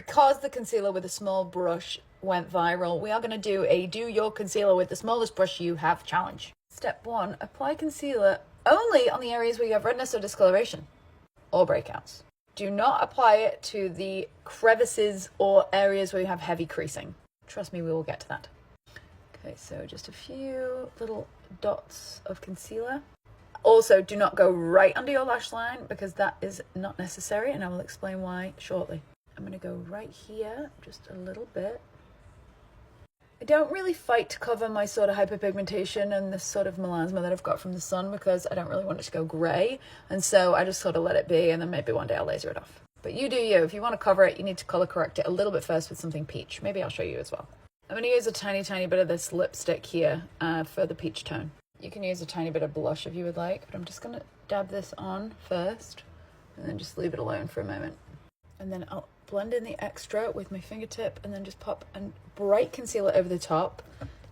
because the concealer with a small brush went viral, we are going to do a do your concealer with the smallest brush you have challenge. Step 1, apply concealer only on the areas where you have redness or discoloration or breakouts. Do not apply it to the crevices or areas where you have heavy creasing. Trust me, we will get to that. Okay, so just a few little dots of concealer. Also, do not go right under your lash line because that is not necessary, and I will explain why shortly. I'm going to go right here, just a little bit. I don't really fight to cover my sort of hyperpigmentation and this sort of melasma that I've got from the sun because I don't really want it to go grey. And so I just sort of let it be, and then maybe one day I'll laser it off. But you do you. If you want to cover it, you need to color correct it a little bit first with something peach. Maybe I'll show you as well. I'm going to use a tiny bit of this lipstick here for the peach tone. You can use a tiny bit of blush if you would like, but I'm just going to dab this on first and then just leave it alone for a moment. And then I'll blend in the extra with my fingertip and then just pop a bright concealer over the top.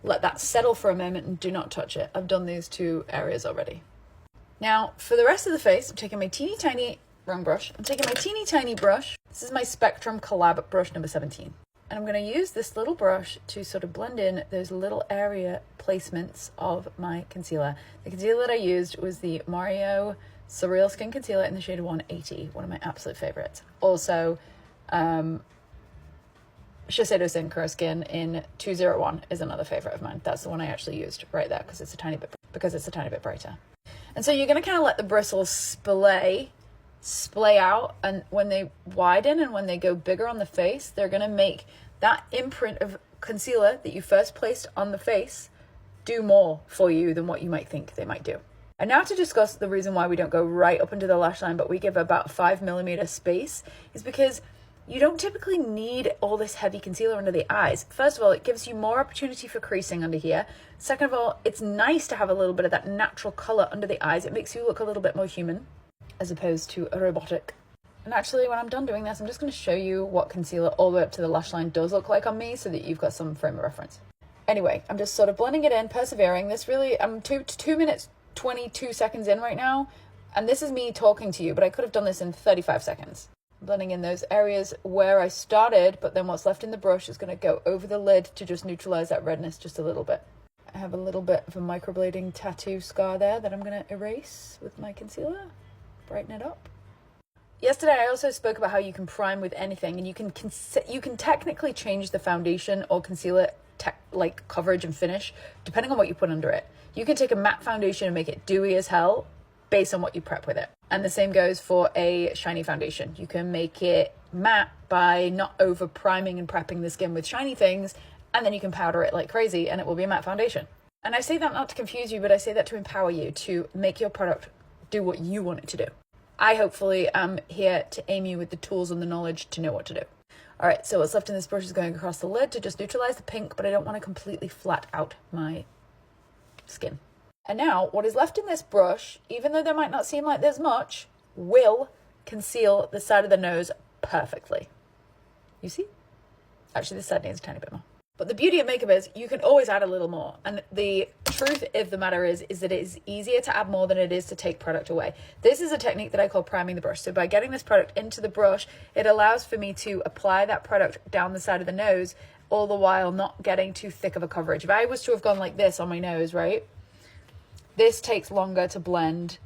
Let that settle for a moment and do not touch it. I've done these two areas already. Now, for the rest of the face, I'm taking my teeny tiny brush. This is my Spectrum Collab brush number 17. And I'm going to use this little brush to sort of blend in those little area placements of my concealer. The concealer that I used was the Mario Surreal Skin Concealer in the shade 180, one of my absolute favorites. Also, Shiseido Synchro Skin in 201 is another favorite of mine. That's the one I actually used right there because it's a tiny bit brighter. And so you're going to kind of let the bristles splay out, and when they widen and when they go bigger on the face, they're going to make that imprint of concealer that you first placed on the face do more for you than what you might think they might do. And now to discuss the reason why we don't go right up into the lash line, but we give about 5mm space, is because you don't typically need all this heavy concealer under the eyes. First of all, it gives you more opportunity for creasing under here. Second of all, it's nice to have a little bit of that natural color under the eyes. It makes you look a little bit more human as opposed to a robotic. And actually, when I'm done doing this, I'm just going to show you what concealer all the way up to the lash line does look like on me so that you've got some frame of reference. Anyway, I'm just sort of blending it in, persevering. This really, I'm 2 minutes, 22 seconds in right now, and this is me talking to you, but I could have done this in 35 seconds. I'm blending in those areas where I started, but then what's left in the brush is going to go over the lid to just neutralize that redness just a little bit. I have a little bit of a microblading tattoo scar there that I'm going to erase with my concealer. Brighten it up. Yesterday I also spoke about how you can prime with anything, and you can technically change the foundation or concealer like coverage and finish depending on what you put under it. You can take a matte foundation and make it dewy as hell based on what you prep with it. And the same goes for a shiny foundation. You can make it matte by not over priming and prepping the skin with shiny things, and then you can powder it like crazy and it will be a matte foundation. And I say that not to confuse you, but I say that to empower you to make your product do what you want it to do. I hopefully am here to aim you with the tools and the knowledge to know what to do. All right, so what's left in this brush is going across the lid to just neutralize the pink, but I don't want to completely flat out my skin. And now what is left in this brush, even though there might not seem like there's much, will conceal the side of the nose perfectly. You see? Actually, this side needs a tiny bit more. But the beauty of makeup is you can always add a little more. And the truth of the matter is that it is easier to add more than it is to take product away. This is a technique that I call priming the brush. So by getting this product into the brush, it allows for me to apply that product down the side of the nose, all the while not getting too thick of a coverage. If I was to have gone like this on my nose, right? This takes longer to blend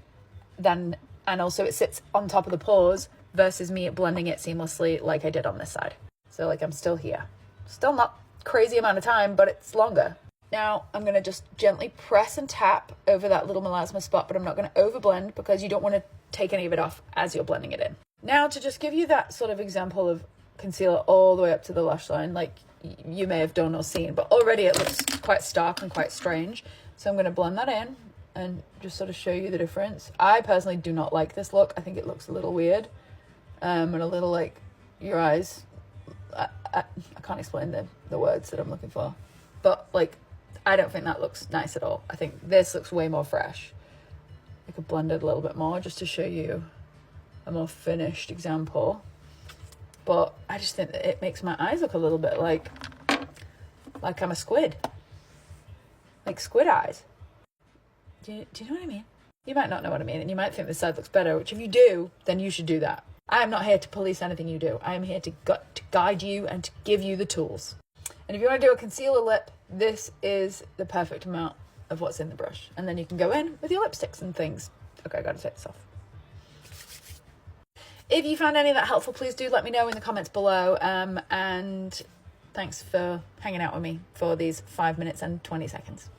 and also it sits on top of the pores versus me blending it seamlessly like I did on this side. So like I'm still here. Still not crazy amount of time, but it's longer. Now I'm going to just gently press and tap over that little melasma spot, but I'm not going to overblend because you don't want to take any of it off as you're blending it in. Now to just give you that sort of example of concealer all the way up to the lash line, like you may have done or seen, but already it looks quite stark and quite strange. So I'm going to blend that in and just sort of show you the difference. I personally do not like this look. I think it looks a little weird and a little like your eyes. I can't explain the words that I'm looking for, but like I don't think that looks nice at all. I think this looks way more fresh. I could blend it a little bit more just to show you a more finished example, but I just think that it makes my eyes look a little bit like I'm a squid, like squid eyes. Do you know what I mean? You might not know what I mean, and you might think this side looks better, which if you do, then you should do that. I am not here to police anything you do. I am here to guide you and to give you the tools. And if you want to do a concealer lip, this is the perfect amount of what's in the brush. And then you can go in with your lipsticks and things. Okay, I gotta take this off. If you found any of that helpful, please do let me know in the comments below. And thanks for hanging out with me for these 5 minutes and 20 seconds.